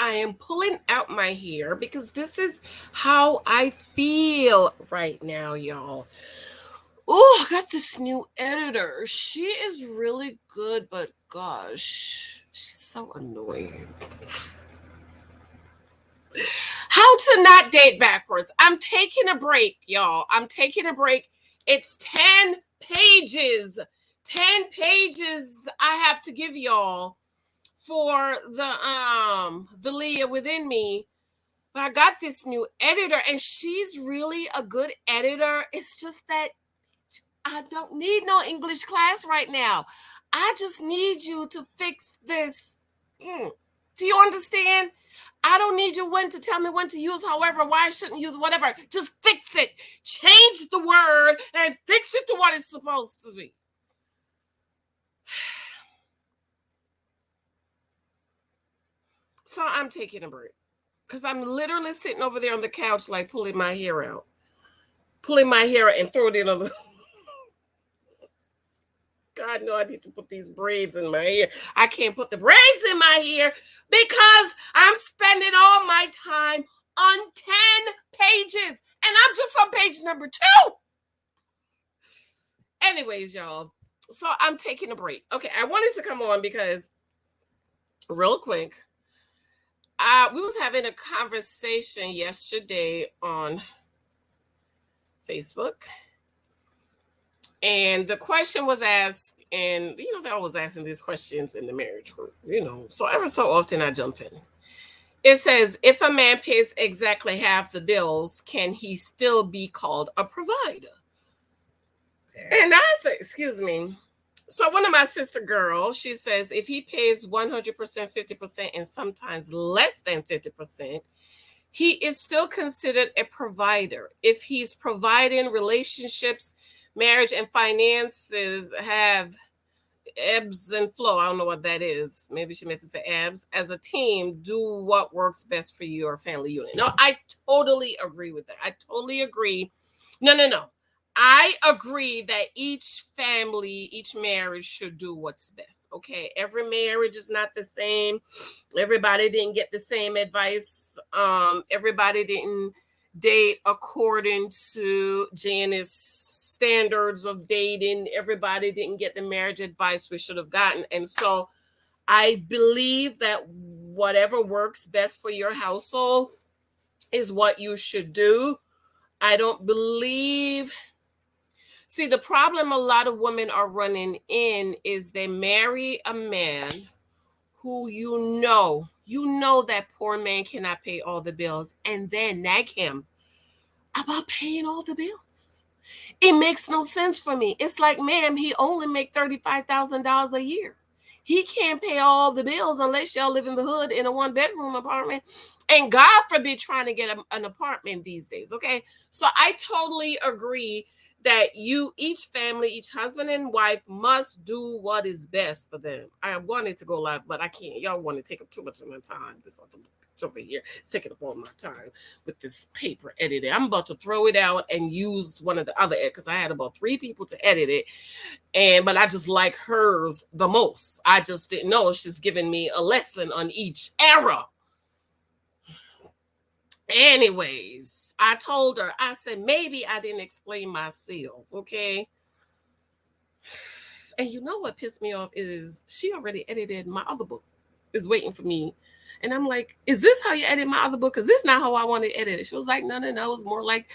I am pulling out my hair because this is how I feel right now, y'all. Oh, I got this new editor. She is really good, but gosh, she's so annoying. How to not date backwards. I'm taking a break, y'all. I'm taking a break. It's 10 pages. 10 pages I have to give y'all for the Leah within me. But I got this new editor and she's really a good editor. It's just that I don't need no English class right now. I just need you to fix this. Do you understand? I don't need you when to tell me when to use however, why I shouldn't use whatever. Just fix it. Change the word and fix it to what it's supposed to be. So I'm taking a break because I'm literally sitting over there on the couch, like pulling my hair out. Pulling my hair and throw it in on the God, no, I need to put these braids in my hair. I can't put the braids in my hair because I'm spending all my time on 10 pages. And I'm just on page number 2. Anyways, y'all. So I'm taking a break. Okay, I wanted to come on because real quick, we was having a conversation yesterday on Facebook. And the question was asked, and they're always asking these questions in the marriage group, so ever so often I jump in. It says, if a man pays exactly half the bills, can he still be called a provider? And I say, excuse me. So one of my sister girls, she says, if he pays 100%, 50%, and sometimes less than 50%, he is still considered a provider. If he's providing relationships, marriage, and finances have ebbs and flow. I don't know what that is. Maybe she meant to say abs. As a team, do what works best for your family unit. No, I totally agree with that. I totally agree. No. I agree that each family, each marriage should do what's best. Okay. Every marriage is not the same. Everybody didn't get the same advice. Everybody didn't date according to Janice standards of dating. Everybody didn't get the marriage advice we should have gotten. And so I believe that whatever works best for your household is what you should do. I don't believe. See, the problem a lot of women are running in is they marry a man who that poor man cannot pay all the bills and then nag him about paying all the bills. It makes no sense for me. It's like, ma'am, he only make $35,000 a year. He can't pay all the bills unless y'all live in the hood in a 1-bedroom apartment. And God forbid trying to get an apartment these days. Okay. So I totally agree that each family, each husband and wife must do what is best for them. I wanted to go live, but I can't. Y'all want to take up too much of my time. This other over here is taking up all my time with this paper editing. I'm about to throw it out and use one of the other because I had about 3 people to edit it, but I just like hers the most. I just didn't know she's giving me a lesson on each era. Anyways, I told her, I said, maybe I didn't explain myself, okay? And you know what pissed me off is she already edited my other book, is waiting for me. And I'm like, is this how you edit my other book? Because this is not how I want to edit it. She was like, no. It's more like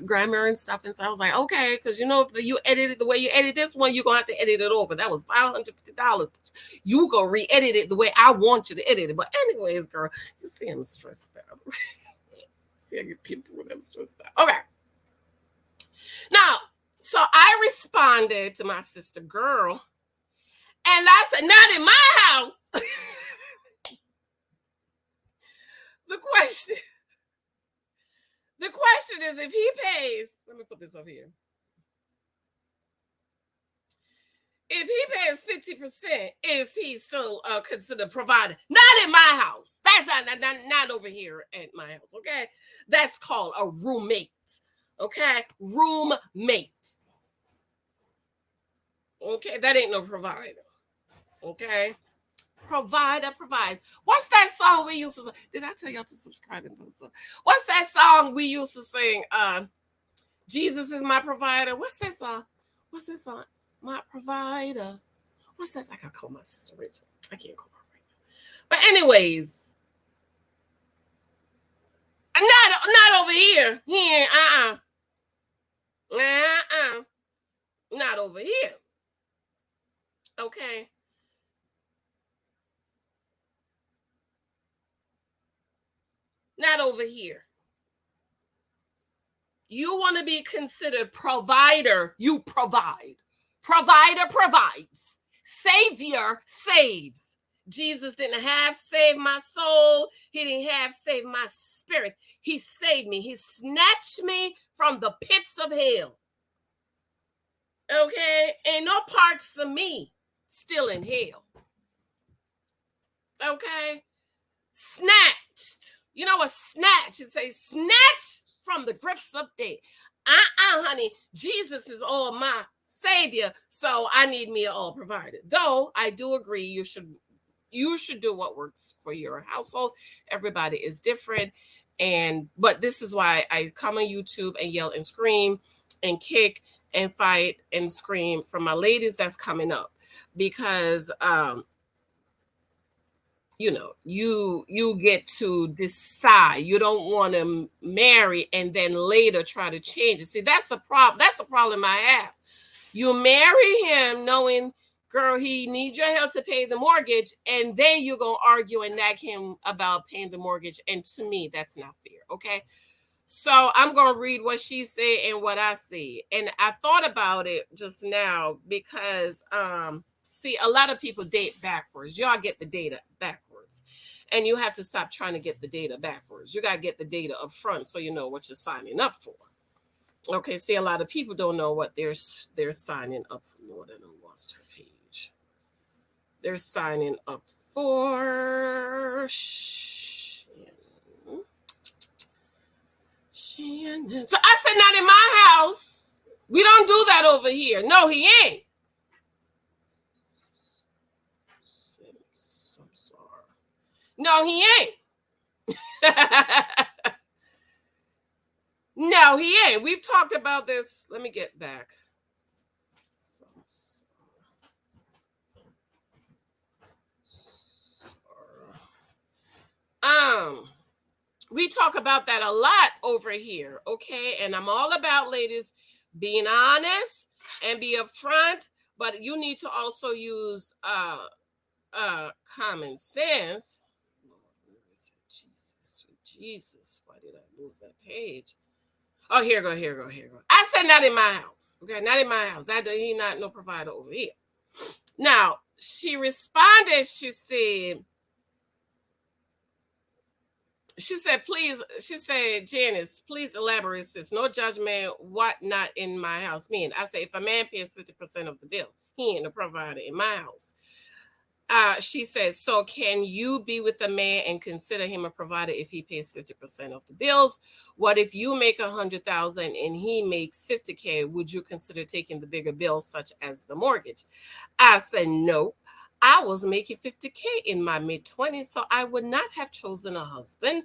grammar and stuff. And so I was like, okay, because if you edit it the way you edit this one, you're going to have to edit it over. That was $550. You go re-edit it the way I want you to edit it. But anyways, girl, you see I'm stressed out. See, I get people when I'm stressed out. Okay. Now, so I responded to my sister girl. And I said, not in my house. The question is, if he pays, let me put this up here. If he pays 50%, is he still considered provider? Not in my house. That's not over here at my house, okay? That's called a roommate, okay? Roommate. Okay, that ain't no provider, okay? Provider provides. What's that song we used to sing? Did I tell y'all to subscribe and those? What's that song we used to sing? Jesus is my provider. What's that song? What's that song? My provider. What's that? I gotta call my sister Rachel. I can't call her right now. But anyways, not over here. He ain't not over here. Okay. Not over here. You want to be considered provider, you provide. Provider provides. Savior saves. Jesus didn't have save my soul. He didn't have save my spirit. He saved me. He snatched me from the pits of hell. Okay? Ain't no parts of me still in hell. Okay? Snatched. You know what snatch? It says snatch from the grips of death. Honey, Jesus is all my savior, so I need me all provided. Though I do agree you should do what works for your household. Everybody is different. But this is why I come on YouTube and yell and scream and kick and fight and scream for my ladies that's coming up, because you get to decide. You don't want to marry and then later try to change it. See, that's the problem. That's the problem I have. You marry him knowing, girl, he needs your help to pay the mortgage, and then you're going to argue and nag him about paying the mortgage. And to me, that's not fair. Okay. So I'm going to read what she said and what I see. And I thought about it just now because, see, a lot of people date backwards. Y'all get the data backwards. And you have to stop trying to get the data backwards. You got to get the data up front so you know what you're signing up for. Okay, see, a lot of people don't know what they're signing up for. Lord, I lost her page. They're signing up for Shannon. So I said, not in my house. We don't do that over here. No, he ain't. I'm sorry. No, he ain't. No, he ain't. We've talked about this. Let me get back. We talk about that a lot over here, okay? And I'm all about, ladies, being honest and be upfront, but you need to also use common sense. Jesus, why did I lose that page? Oh, here go. I said not in my house. Okay, not in my house. That he not no provider over here. Now, she responded, she said, please, she said, Janice, please elaborate, sis. No judgment, what not in my house mean? I say, if a man pays 50% of the bill, he ain't a provider in my house. She says, so can you be with a man and consider him a provider if he pays 50% of the bills? What if you make $100,000 and he makes $50K? Would you consider taking the bigger bills, such as the mortgage? I said, no. I was making $50K in my mid-20s, so I would not have chosen a husband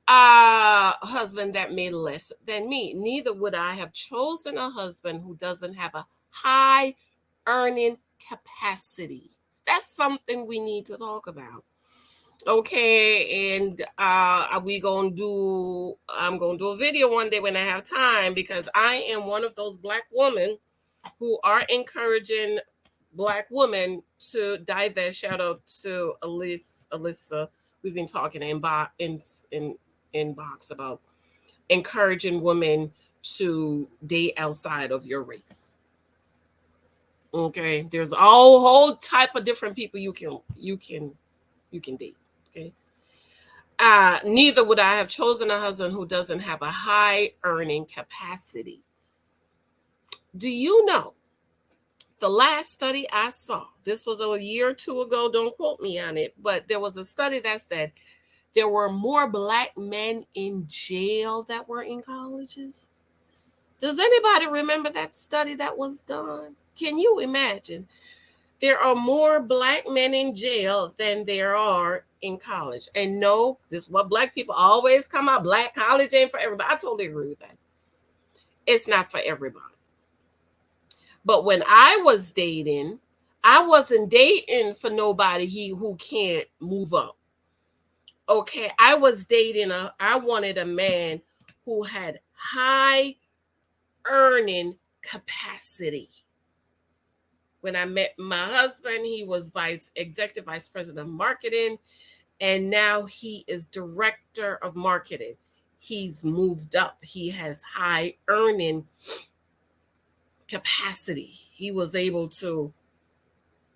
that made less than me. Neither would I have chosen a husband who doesn't have a high earning capacity. That's something we need to talk about. Okay, and I'm gonna do a video one day when I have time, because I am one of those Black women who are encouraging Black women to divest. Shout out to Alyssa. We've been talking in box about encouraging women to date outside of your race. Okay, there's a whole type of different people you can date. Okay. Neither would I have chosen a husband who doesn't have a high earning capacity. Do you know the last study I saw, this was a year or two ago, don't quote me on it, but there was a study that said there were more Black men in jail that were in colleges? Does anybody remember that study that was done? Can you imagine? There are more black men in jail than there are in college. And no, this is what black people always come out. Black college ain't for everybody. I totally agree with that. It's not for everybody. But when I was dating, I wasn't dating for nobody who can't move up. Okay, I wanted a man who had high earning capacity. When I met my husband, he was executive vice president of marketing, and now he is director of marketing. He's moved up. He has high earning capacity. He was able to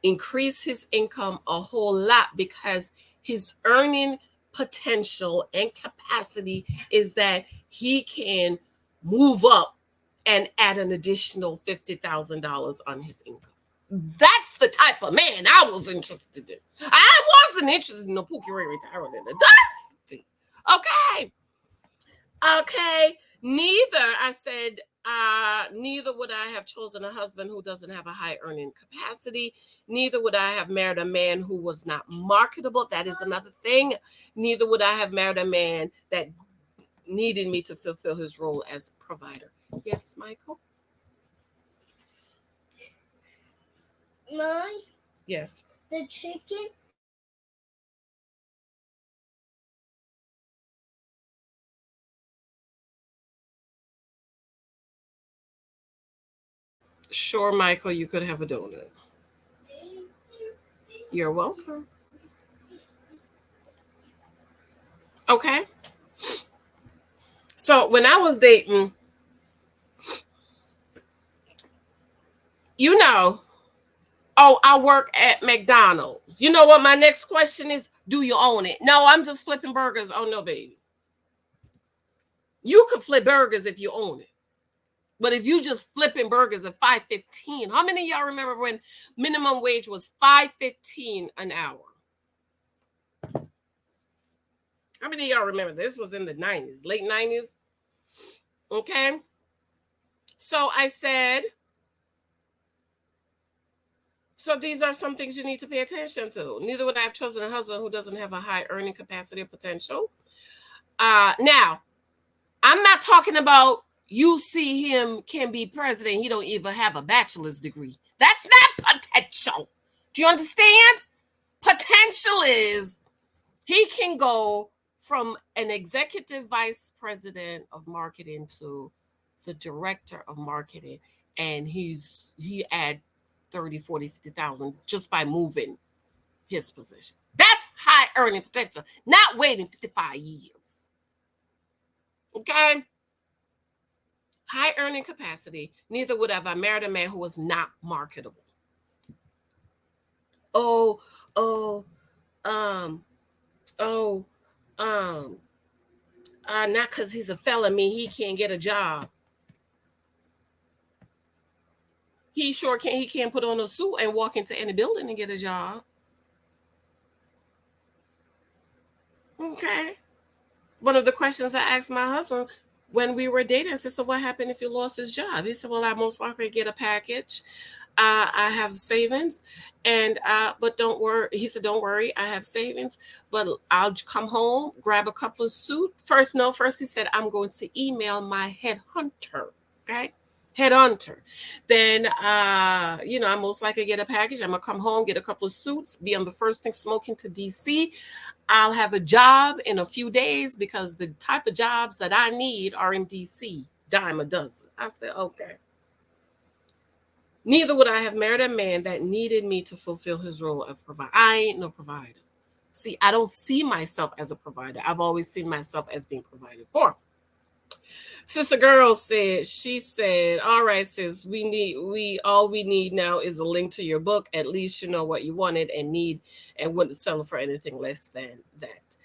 increase his income a whole lot because his earning potential and capacity is that he can move up and add an additional $50,000 on his income. That's the type of man I was interested in. I wasn't interested in a Pookie Ray retiring in the dusty. Okay. Okay. Neither would I have chosen a husband who doesn't have a high earning capacity. Neither would I have married a man who was not marketable. That is another thing. Neither would I have married a man that needed me to fulfill his role as a provider. Yes, Michael? Mom? Yes. The chicken? Sure, Michael, you could have a donut. You're welcome. Okay. So when I was dating, you know, oh, I work at McDonald's. You know what my next question is? Do you own it? No, I'm just flipping burgers. Oh no, baby. You could flip burgers if you own it. But if you just flipping burgers at 5.15, how many of y'all remember when minimum wage was 5.15 an hour? How many of y'all remember this was in the 90s, late 90s? Okay. So I said, so these are some things you need to pay attention to. Neither would I have chosen a husband who doesn't have a high earning capacity or potential. Now, I'm not talking about you see him can be president. He don't even have a bachelor's degree. That's not potential. Do you understand? Potential is he can go from an executive vice president of marketing to the director of marketing, and he add 30, 40, 50,000 just by moving his position. That's high earning potential, not waiting 55 years. Okay? High earning capacity. Neither would have I married a man who was not marketable. Oh, oh, um, oh, um, not because he's a fella mean he can't get a job. He sure can. He can't put on a suit and walk into any building and get a job. Okay. One of the questions I asked my husband when we were dating, I said, so what happened if you lost his job? He said, well, I most likely get a package. I have savings, and but don't worry. He said, don't worry, I have savings, but I'll come home, grab a couple of suits. First he said, I'm going to email my headhunter. Okay. Headhunter. Then I most likely get a package. I'm gonna come home, get a couple of suits, be on the first thing smoking to DC. I'll have a job in a few days because the type of jobs that I need are in DC, dime a dozen. I said, okay. Neither would I have married a man that needed me to fulfill his role of provider. I ain't no provider. See, I don't see myself as a provider. I've always seen myself as being provided for. Sister Girl said, all right, sis, all we need now is a link to your book. At least you know what you wanted and need and wouldn't settle for anything less than that.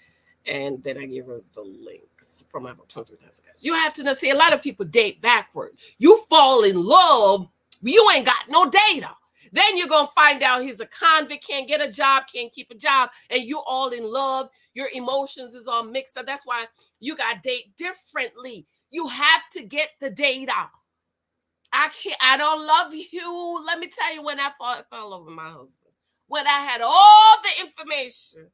And then I gave her the links from my book, 23 Times Guys. You have to know, see, a lot of people date backwards. You fall in love, you ain't got no data. Then you're going to find out he's a convict, can't get a job, can't keep a job, and you all in love. Your emotions is all mixed up. That's why you got to date differently. You have to get the data. I don't love you. Let me tell you when I fell over my husband. When I had all the information.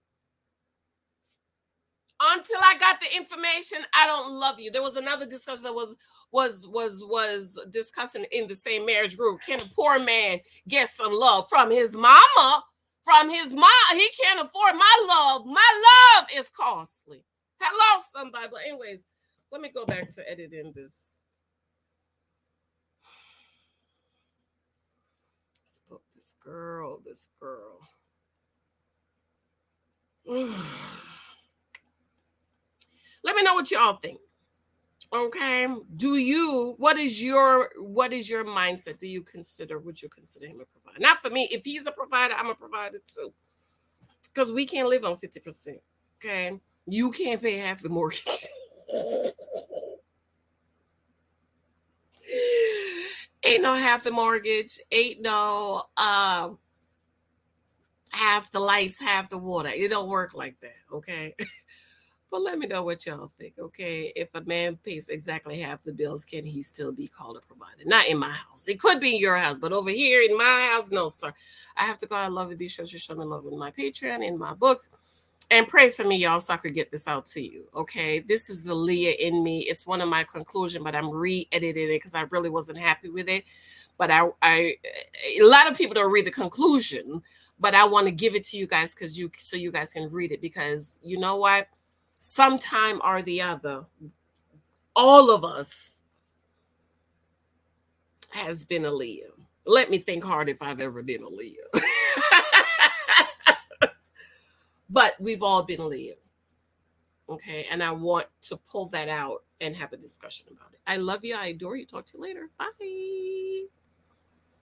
Until I got the information, I don't love you. There was another discussion that was discussing in the same marriage group. Can a poor man get some love from his mama? From his mom, he can't afford my love. My love is costly. Hello, somebody. But anyways, let me go back to editing this. This girl. Let me know what y'all think. Okay. What is your mindset? Would you consider him a provider? Not for me. If he's a provider, I'm a provider too. Because we can't live on 50%. Okay. You can't pay half the mortgage. Ain't no half the mortgage. Ain't no half the lights, half the water. It don't work like that. Okay. But let me know what y'all think, okay? If a man pays exactly half the bills, can he still be called a provider? Not in my house. It could be in your house, but over here in my house, no, sir. I have to go. I love it. Be sure to show me love in my Patreon, in my books, and pray for me, y'all, so I could get this out to you, okay? This is the Leah in me. It's one of my conclusion, but I'm re-editing it because I really wasn't happy with it. But a lot of people don't read the conclusion, but I want to give it to you guys so you guys can read it, because you know what? Sometime or the other, all of us has been a Leo. Let me think hard if I've ever been a Leo. But we've all been Leo. Okay. And I want to pull that out and have a discussion about it. I love you. I adore you. Talk to you later. Bye.